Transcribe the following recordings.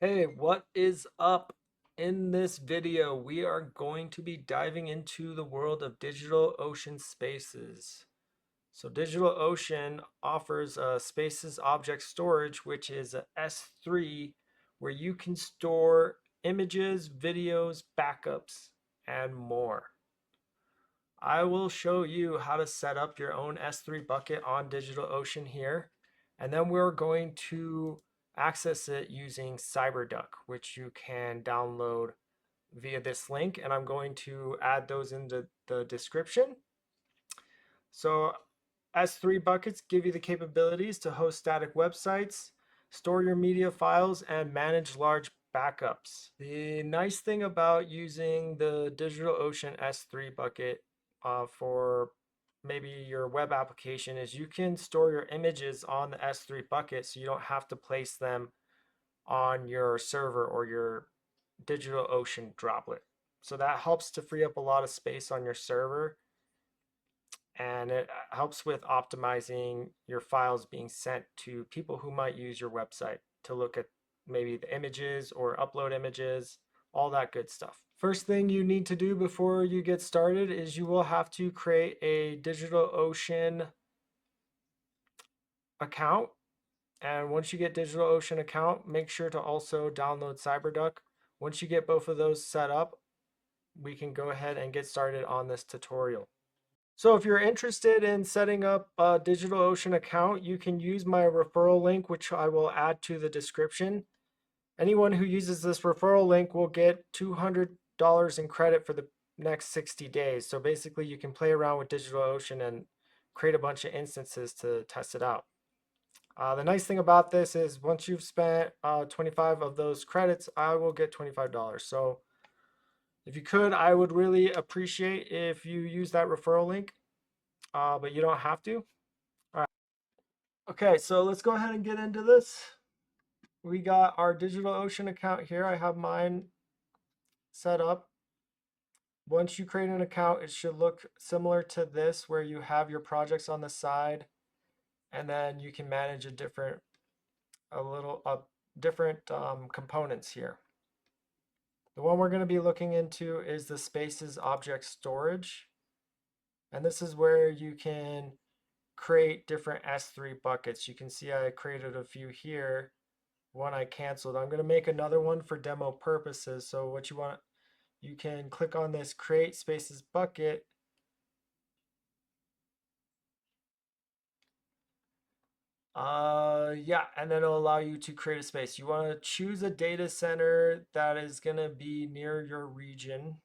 Hey, what is up? In this video, we are going to be diving into the world of DigitalOcean Spaces. So DigitalOcean offers a Spaces object storage, which is a S3, where you can store images, videos, backups, and more. I will show you how to set up your own S3 bucket on DigitalOcean here, and then we're going to access it using Cyberduck, which you can download via this link, and I'm going to add those in the description. So S3 buckets give you the capabilities to host static websites, store your media files, and manage large backups. The nice thing about using the DigitalOcean S3 bucket for maybe your web application is you can store your images on the S3 bucket so you don't have to place them on your server or your DigitalOcean droplet. So that helps to free up a lot of space on your server, and it helps with optimizing your files being sent to people who might use your website to look at maybe the images or upload images, all that good stuff. First thing you need to do before you get started is you will have to create a DigitalOcean account. And once you get DigitalOcean account, make sure to also download Cyberduck. Once you get both of those set up, we can go ahead and get started on this tutorial. So if you're interested in setting up a DigitalOcean account, you can use my referral link, which I will add to the description. Anyone who uses this referral link will get $200 in credit for the next 60 days. So basically you can play around with DigitalOcean and create a bunch of instances to test it out. The nice thing about this is once you've spent 25 of those credits, I will get $25. So if you could, I would really appreciate if you use that referral link, but you don't have to. All right. Okay, so let's go ahead and get into this. We got our DigitalOcean account here. I have mine set up. Once you create an account, it should look similar to this, where you have your projects on the side, and then you can manage different components here. The one we're going to be looking into is the Spaces object storage. And this is where you can create different S3 buckets. You can see I created a few here. One I canceled. I'm going to make another one for demo purposes. So what you can click on this Create Spaces bucket. Yeah, and then it'll allow you to create a space. You want to choose a data center that is going to be near your region.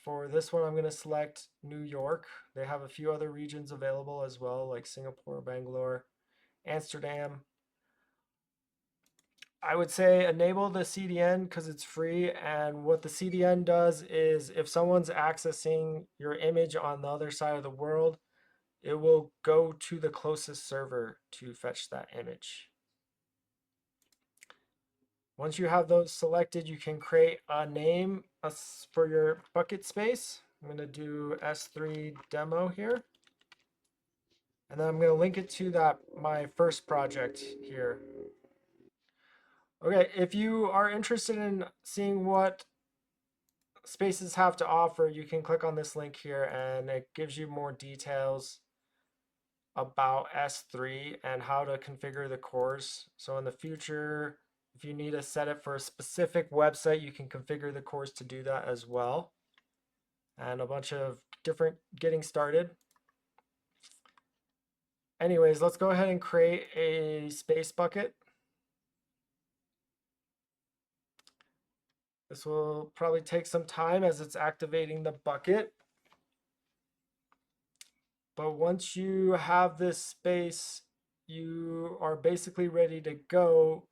For this one, I'm going to select New York. They have a few other regions available as well, like Singapore, Bangalore, Amsterdam. I would say enable the CDN because it's free. And what the CDN does is if someone's accessing your image on the other side of the world, it will go to the closest server to fetch that image. Once you have those selected, you can create a name for your bucket space. I'm going to do S3 demo here. And then I'm going to link it to my first project here. Okay, if you are interested in seeing what Spaces have to offer, you can click on this link here and it gives you more details about S3 and how to configure the cores. So in the future, if you need to set it for a specific website, you can configure the cores to do that as well. And a bunch of different getting started. Anyways, let's go ahead and create a space bucket. This will probably take some time as it's activating the bucket. But once you have this space, you are basically ready to go.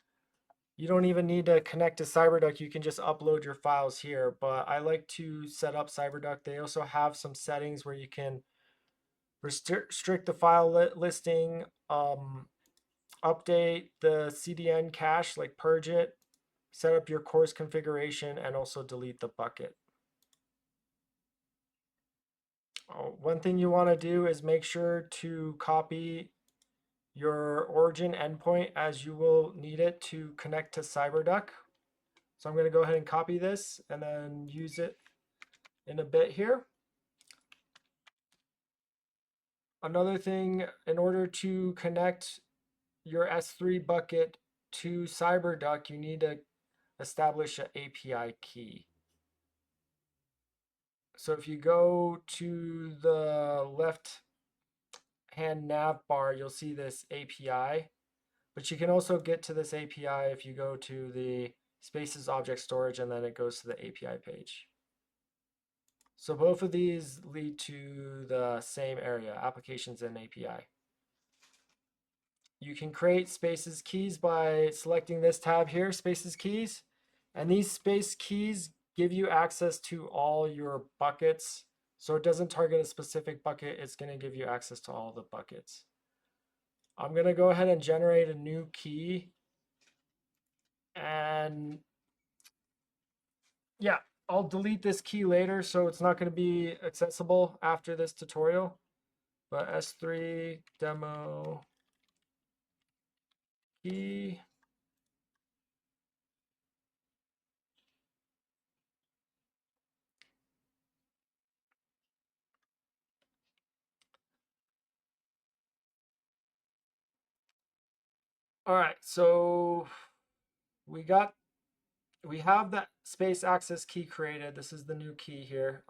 You don't even need to connect to Cyberduck. You can just upload your files here. But I like to set up Cyberduck. They also have some settings where you can restrict the file listing, update the CDN cache, like purge it, set up your course configuration, and also delete the bucket. One thing you want to do is make sure to copy your origin endpoint as you will need it to connect to Cyberduck. So I'm going to go ahead and copy this and then use it in a bit here. Another thing, in order to connect your S3 bucket to Cyberduck, you need to establish an API key. So if you go to the left hand nav bar, you'll see this API, but you can also get to this API if you go to the Spaces object storage and then it goes to the API page. So both of these lead to the same area, applications and API. You can create Spaces keys by selecting this tab here, Spaces keys, and these space keys give you access to all your buckets. So it doesn't target a specific bucket, it's going to give you access to all the buckets. I'm going to go ahead and generate a new key. And yeah, I'll delete this key later, so it's not going to be accessible after this tutorial. But S3 demo key. All right, so we have that space access key created. This is the new key here.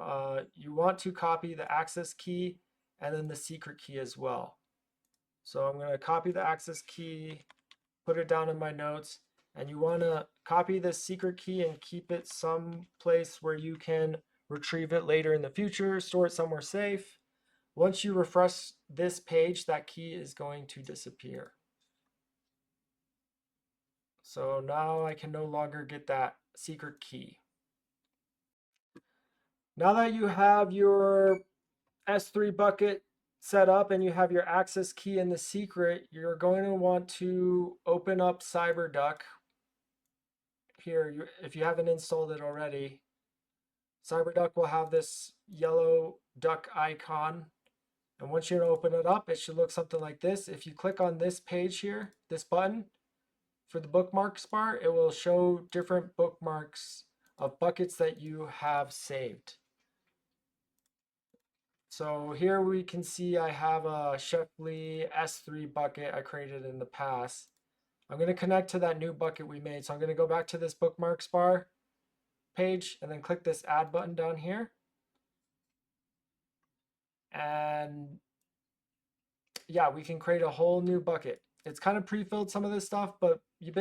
You want to copy the access key and then the secret key as well. So I'm going to copy the access key, put it down in my notes, and you want to copy the secret key and keep it someplace where you can retrieve it later in the future, store it somewhere safe. Once you refresh this page, that key is going to disappear. So now I can no longer get that secret key. Now that you have your S3 bucket set up and you have your access key and the secret, you're going to want to open up Cyberduck. Here, if you haven't installed it already, Cyberduck will have this yellow duck icon. And once you open it up, it should look something like this. If you click on this page here, this button, for the bookmarks bar, it will show different bookmarks of buckets that you have saved. So here we can see I have a Chef Lee S3 bucket I created in the past. I'm going to connect to that new bucket we made. So I'm going to go back to this bookmarks bar page and then click this add button down here. And yeah, we can create a whole new bucket. It's kind of pre-filled some of this stuff, but you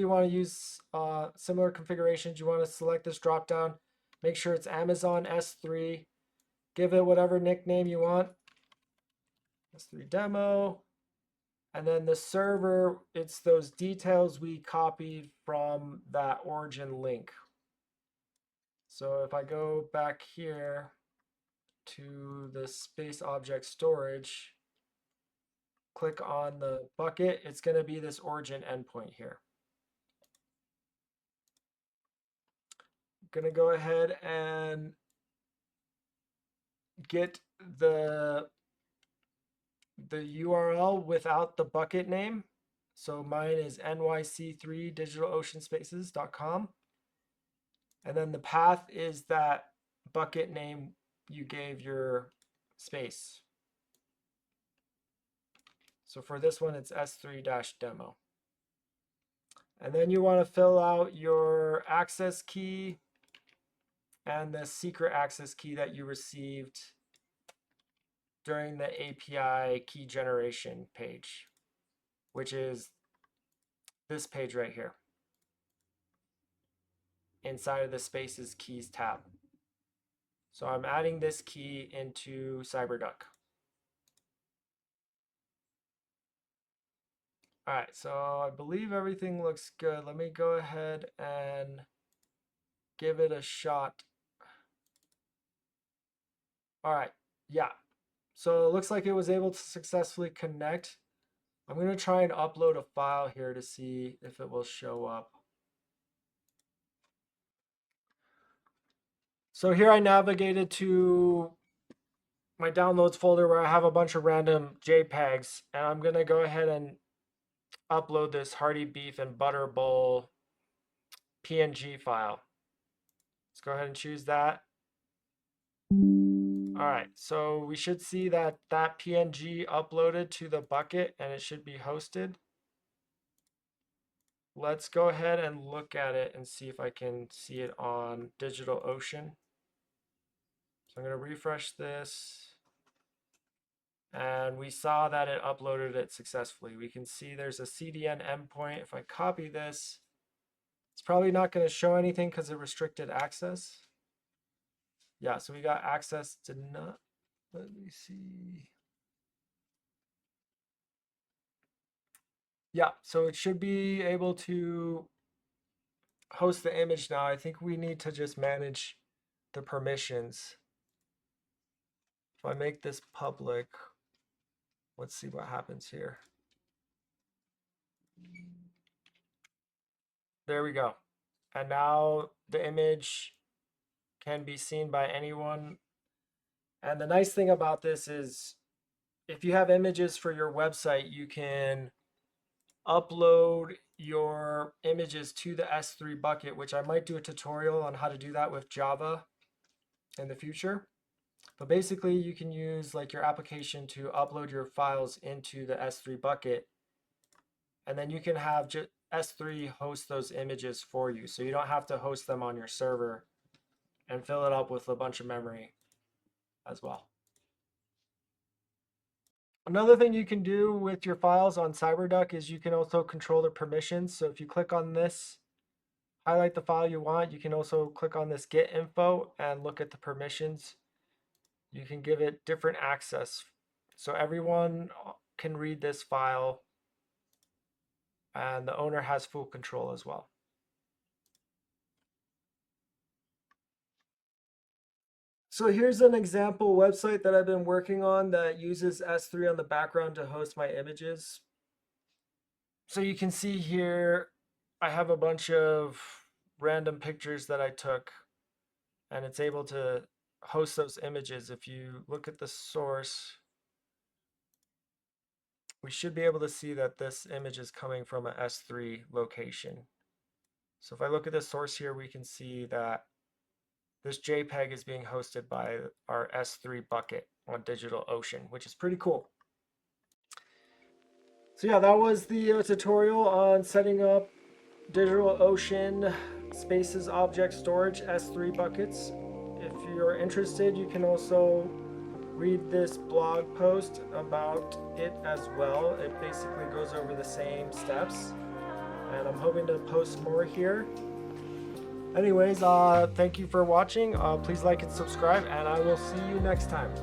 want to use similar configurations. You want to select this drop down, make sure it's Amazon S3, give it whatever nickname you want, S3 demo, and then the server, it's those details we copied from that origin link. So if I go back here to the space object storage, click on the bucket, it's going to be this origin endpoint here. I'm going to go ahead and get the URL without the bucket name. So mine is nyc3 digitaloceanspaces.com. And then the path is that bucket name you gave your space. So for this one, it's S3-demo. And then you want to fill out your access key and the secret access key that you received during the API key generation page, which is this page right here inside of the Spaces Keys tab. So I'm adding this key into Cyberduck. All right, so I believe everything looks good. Let me go ahead and give it a shot. All right, yeah. So it looks like it was able to successfully connect. I'm going to try and upload a file here to see if it will show up. So here I navigated to my downloads folder where I have a bunch of random JPEGs, and I'm gonna go ahead and upload this hearty beef and butter bowl PNG file. Let's go ahead and choose that. All right, so we should see that PNG uploaded to the bucket and it should be hosted. Let's go ahead and look at it and see if I can see it on DigitalOcean. So I'm going to refresh this. And we saw that it uploaded it successfully. We can see there's a CDN endpoint. If I copy this, it's probably not going to show anything because of restricted access. Yeah, so we got access to not. Let me see. Yeah, so it should be able to host the image now. I think we need to just manage the permissions. If I make this public, let's see what happens here. There we go. And now the image can be seen by anyone. And the nice thing about this is if you have images for your website, you can upload your images to the S3 bucket, which I might do a tutorial on how to do that with Java in the future. But basically you can use like your application to upload your files into the S3 bucket, and then you can have S3 host those images for you. So you don't have to host them on your server and fill it up with a bunch of memory as well. Another thing you can do with your files on Cyberduck is you can also control the permissions. So if you click on this, highlight the file you want, you can also click on this get info and look at the permissions. You can give it different access. So everyone can read this file and the owner has full control as well. So here's an example website that I've been working on that uses S3 on the background to host my images. So you can see here, I have a bunch of random pictures that I took, and it's able to host those images. If you look at the source, we should be able to see that this image is coming from an S3 location. So if I look at the source here, we can see that this JPEG is being hosted by our S3 bucket on DigitalOcean, which is pretty cool. So yeah, that was the tutorial on setting up DigitalOcean Spaces object storage S3 buckets. If you're interested, you can also read this blog post about it as well. It basically goes over the same steps, and I'm hoping to post more here. Anyways, thank you for watching. Please like and subscribe, and I will see you next time.